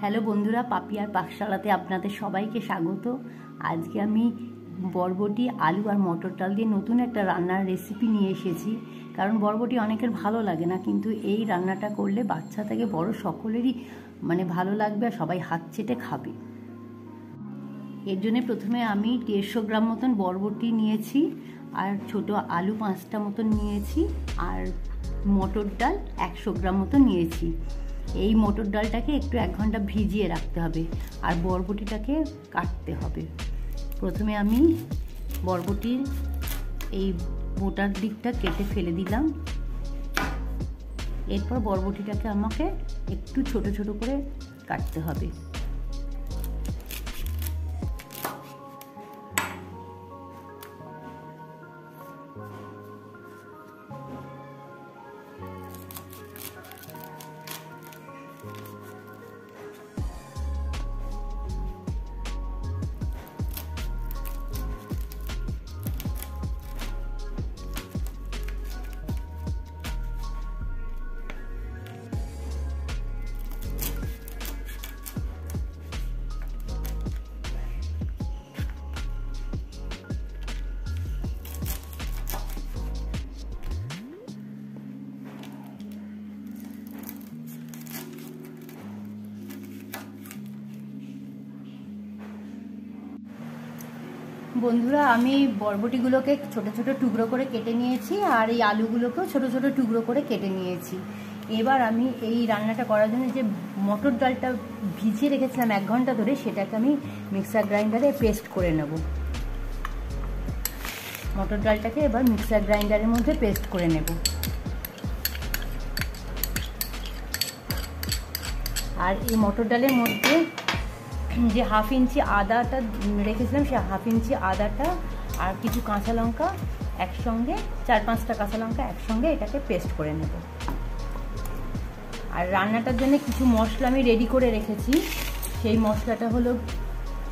Hello বন্ধুরা, পাপিয়ার পাকশালাতে আপনাদের সবাইকে স্বাগত। আজকে আমি বরবটি, আলু আর মটর ডাল দিয়ে নতুন একটা রান্নার রেসিপি নিয়ে এসেছি। কারণ বরবটি অনেকের ভালো লাগে না, কিন্তু এই রান্নাটা করলে বাচ্চা থেকে বড় সকলেরই ভালো লাগবে আর সবাই হাত চেটে খাবে। এর জন্য প্রথমে আমি 150 গ্রাম মতন বরবটি নিয়েছি, আর ছোট আলু 5টা মতন নিয়েছি, আর মটর ডাল 100 গ্রাম মতন নিয়েছি। এই মটর ডালটাকে একটু 1 ঘন্টা ভিজিয়ে রাখতে হবে, আর বরবটিটাকে কাটতে হবে। প্রথমে আমি বরবটির এই মোটার দিকটা কেটে ফেলে দিলাম। এরপর বরবটিটাকে আমাকে একটু ছোট ছোট করে কাটতে হবে। বন্ধুরা, আমি বরবটিগুলোকে ছোট ছোট টুকরো করে কেটে নিয়েছি, আর এই আলুগুলোকেও ছোট ছোট টুকরো করে কেটে নিয়েছি। এবার আমি এই রান্নাটা করার জন্য যে মটর ডালটা ভিজিয়ে রেখেছিলাম 1 ঘন্টা ধরে, সেটাকে আমি মিক্সার গ্রাইন্ডারে পেস্ট করে নেব। মটর ডালটাকে এবার মিক্সার গ্রাইন্ডারের মধ্যে পেস্ট করে নেব। আর এই মটর ডালের মধ্যে যে 1/2 ইঞ্চি আদাটা রেখেছিলাম, সেই 1/2 ইঞ্চি আদাটা আর কিছু কাঁচা লঙ্কা একসঙ্গে, 4-5টা কাঁচা লঙ্কা একসঙ্গে এটাকে পেস্ট করে নেব। আর রান্নাটার জন্য কিছু মশলা আমি রেডি করে রেখেছি। সেই মশলাটা হলো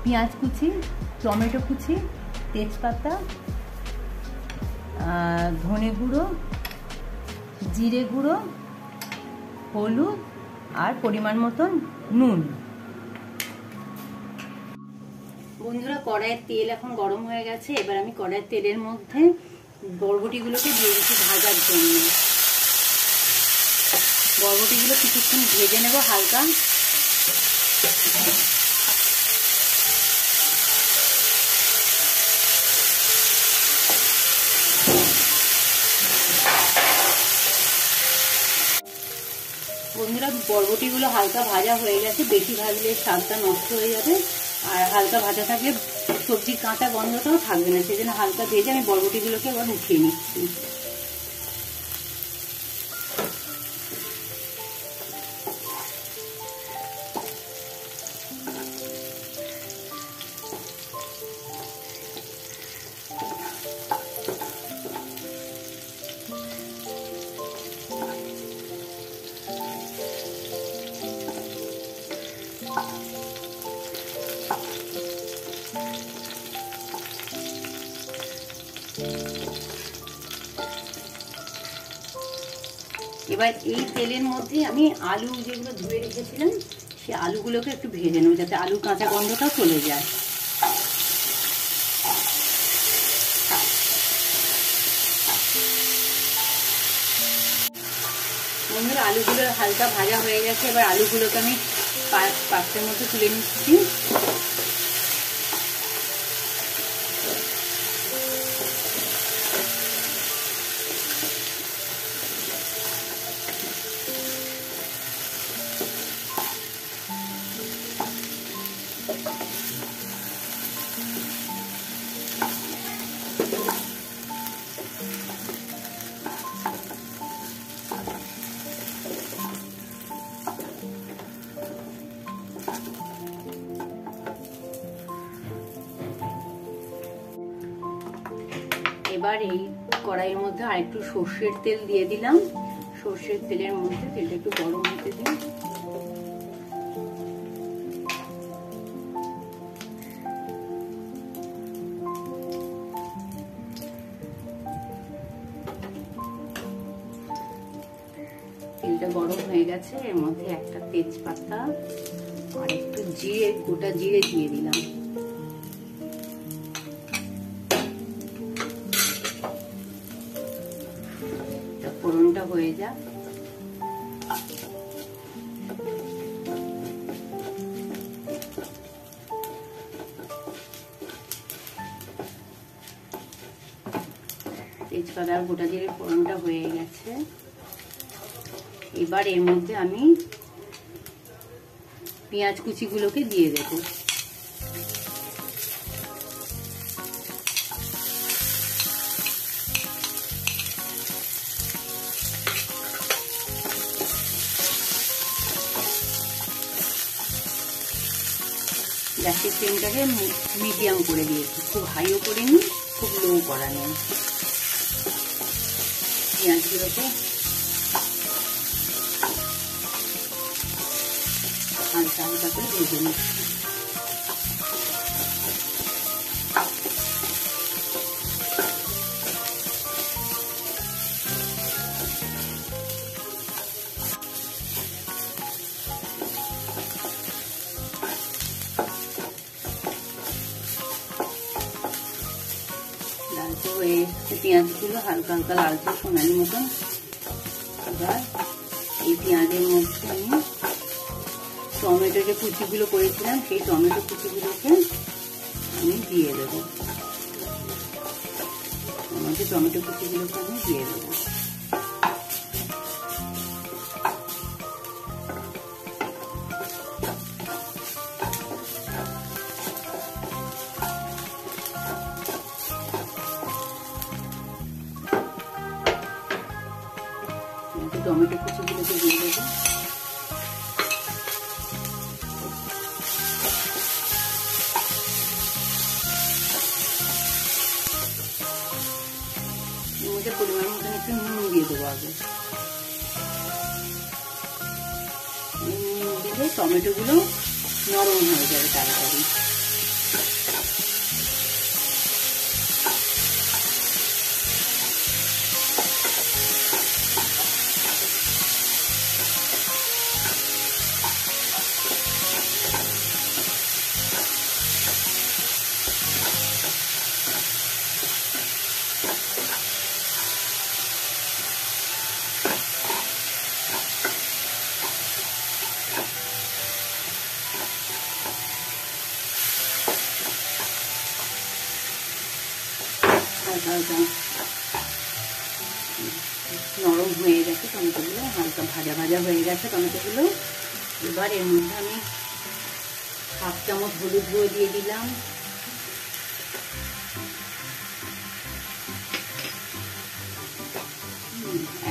পেঁয়াজ কুচি, টমেটো কুচি, তেজপাতা, ধনে গুঁড়ো, জিরে গুঁড়ো, হলুদ আর পরিমাণ মতন নুন। বন্ধুরা, কড়াইয়ের তেল এখন গরম হয়ে গেছে। এবার আমি কড়াইয়ের তেলের মধ্যে বরবটিগুলোকে দিয়ে দিচ্ছি ভাজার জন্য। বরবটিগুলো কিছুক্ষণ ভেজে নেব হালকা। বন্ধুরা, বরবটিগুলো হালকা ভাজা হয়ে গেছে। বেশি ভাজলে স্বাদটা নষ্ট হয়ে যাবে, আর হালকা ভাজা থাকলে সবজির কাঁচা গন্ধটাও থাকবে না। সেই জন্য হালকা ভেজে আমি বরবটিগুলোকে এবার উঠিয়ে নিচ্ছি। এবার এই তেলের মধ্যে আমি আলু যেগুলো ধুয়ে রেখেছিলাম, সেই আলুগুলোকে একটু ভেজে নেব, যাতে আলু কাঁচা গন্ধটাও চলে যায়। বন্ধুরা, আলুগুলো হালকা ভাজা হয়ে গেছে। এবার আলুগুলোকে আমি পাত্রের মধ্যে তুলে নিচ্ছি। এবার এই কড়াইয়ের মধ্যে আরেকটু সর্ষের তেল দিয়ে দিলাম। সর্ষের তেলের মধ্যে তেলটা একটু গরম হতে দিন। তেলটা গরম হয়ে গেছে। এর মধ্যে একটা তেজপাতা আর একটু জিরে, গোটা জিরে দিয়ে দিলাম। ফোড়নটা হয়ে যাক। তেজপাতা আর গোটা জিরে ফোড়নটা হয়ে গেছে। এবার এর মধ্যে আমি পেঁয়াজ কুচিগুলোকে দিয়ে দেব। গ্যাসের ফ্লেমটাকে মিডিয়াম করে দিয়েছি, খুব হাইও করিনি, খুব লো করা নেই। পেঁয়াজগুলোকে হালকা হালকা করে ভেজে নিচ্ছি। লালচে হয়ে এসেছে পেঁয়াজগুলো, হালকা হালকা লালচে সোনালি মতন। এবার এই পেঁয়াজের মধ্যে আমি টমেটো যে কুচিগুলো করেছিলাম সেই টমেটো কুচিগুলোকে আমি দিয়ে দেবো। টমেটো কুচিগুলোকে আমি দিয়ে দেবো। টমেটো কুচিগুলোকে দিয়ে দেবো। পরিমাণ মতন একটু নুন দিয়ে দেবো আগে। নুন দিলে টমেটোগুলো নরম হয়ে যাবে তাড়াতাড়ি। নরম হয়ে গেছে টমেটোগুলো, হালকা ভাজা ভাজা হয়ে গেছে টমেটোগুলো। এবার এর মধ্যে আমি 1/2 চামচ হলুদ গুঁড়ো দিয়ে দিলাম,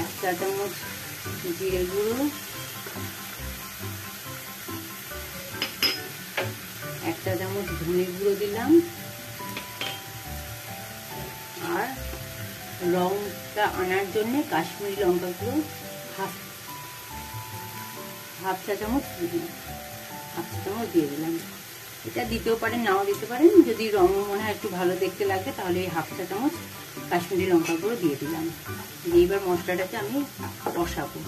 1 চা চামচ জিরে গুঁড়ো, 1 চা চামচ ধনে গুঁড়ো দিলাম, আর রংটা আনার জন্য কাশ্মীরি লঙ্কা গুঁড়ো হাফ চা চামচ দিয়ে দিলাম। এটা দিতেও পারেন, নাও দিতে পারেন। যদি রং মনে হয় একটু ভালো দেখতে লাগে তাহলে এই হাফ চা চামচ কাশ্মীরি লঙ্কা গুঁড়ো দিয়ে দিলাম। দিয়ে এবার মশলাটাকে আমি কষাবো।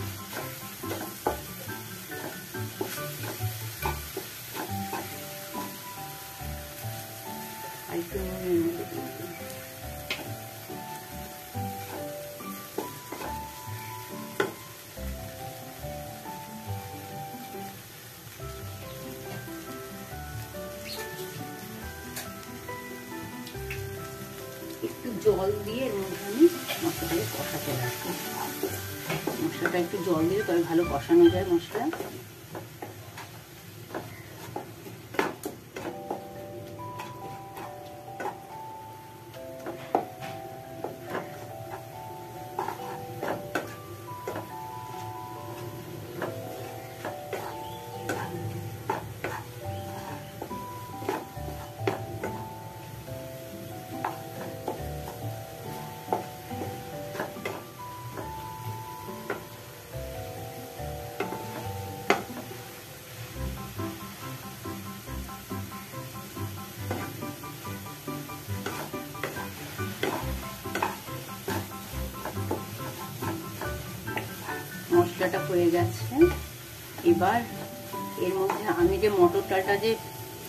একটু জল দিয়ে এর মধ্যে আমি মশলাটাকে কষাতে রাখবো। মশলাটা একটু জল দিয়ে তবে ভালো কষানো যায় মশলা। মশলাটা হয়ে গেছে। এবার এর মধ্যে আমি যে মটর ডালটা যে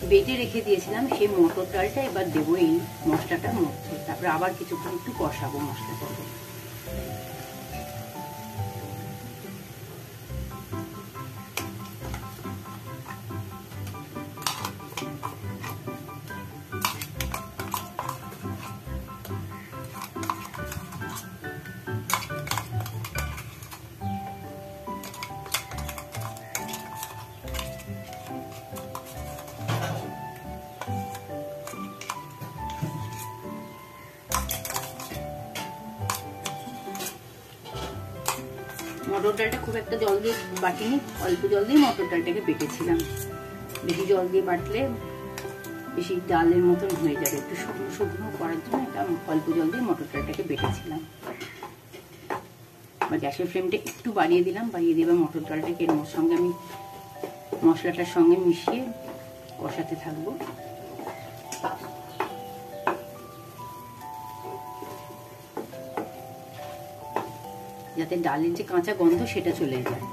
বেটে রেখে দিয়েছিলাম সেই মটর ডালটা এবার দেবো এই মশলাটার মধ্যে। তারপরে আবার কিছুক্ষণ একটু কষাবো মশলাটাকে। মটর ডালটা খুব একটা জল দিয়ে বাটিনি, অল্প জল দিয়ে মটর ডালটাকে বেটেছিলাম। বেশি জল দিয়ে বাটলে বেশি ডালের মতন হয়ে যাবে, একটু শুকনো শুকনো করার জন্য এটা অল্প জল দিয়ে মটর ডালটাকে বেটেছিলাম। বা গ্যাসের ফ্লেমটা একটু বাড়িয়ে দিলাম, বাড়িয়ে দিয়ে মটর ডালটাকে এর সঙ্গে আমি মশলাটার সঙ্গে মিশিয়ে কষাতে থাকবো। যাতে ডালের যে কাঁচা গন্ধ সেটা চলে যায়।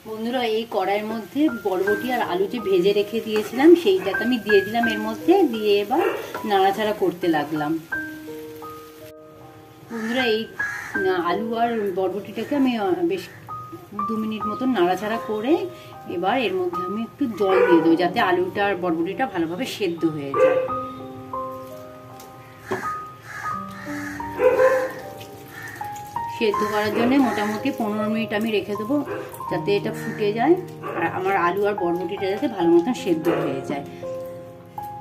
বন্ধুরা, এই কড়াইয়ের মধ্যে বরবটি আর আলু যে ভেজে রেখে দিয়েছিলাম সেইটাকে আমি দিয়ে দিলাম এর মধ্যে, দিয়ে এবার নাড়াচাড়া করতে লাগলাম। বন্ধুরা, এই আলু আর বরবটিটাকে আমি বেশ 2 মিনিট মতন নাড়াচাড়া করে এবার এর মধ্যে আমি একটু জল দিয়ে দেবো, যাতে আলুটা আর বরবটিটা ভালোভাবে সেদ্ধ হয়ে যায়। সেদ্ধ করার জন্য মোটামুটি 15 মিনিট আমি রেখে দেবো, যাতে এটা ফুটে যায় আর আমার আলু আর বরবটিটা যাতে ভালো মতন সেদ্ধ হয়ে যায়।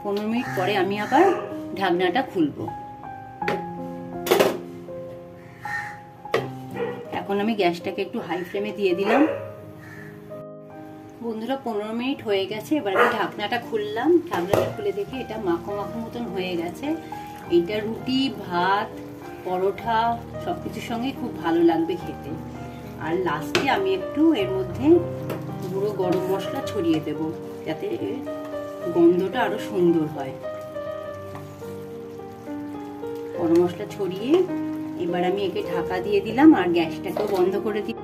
15 মিনিট পরে আমি আবার ঢাকনাটা খুলবো। এখন আমি গ্যাসটাকে একটু হাই ফ্লেমে দিয়ে দিলাম। বন্ধুরা, 15 মিনিট হয়ে গেছে, এবার আমি ঢাকনাটা খুললাম। ঢাকনাটা খুলে দেখি এটা মাখো মাখো মতন হয়ে গেছে। এইটা রুটি, ভাত, পরোটা সবকিছুর সঙ্গে খুব ভালো লাগবে খেতে। আর লাস্টে আমি একটু এর মধ্যে গুঁড়ো গরম মশলা ছড়িয়ে দেব, যাতে গন্ধটা আরো সুন্দর হয়। গরম মশলা ছড়িয়ে এবার আমি একে ঢাকা দিয়ে দিলাম আর গ্যাসটাকেও বন্ধ করে দিই।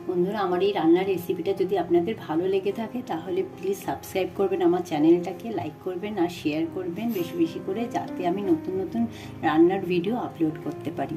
বন্ধুরা, আমার এই রান্নার রেসিপিটা যদি আপনাদের ভালো লেগে থাকে তাহলে প্লিজ সাবস্ক্রাইব করবেন আমার চ্যানেলটাকে, লাইক করবেন আর শেয়ার করবেন বেশি বেশি করে, যাতে আমি নতুন নতুন রান্নার ভিডিও আপলোড করতে পারি।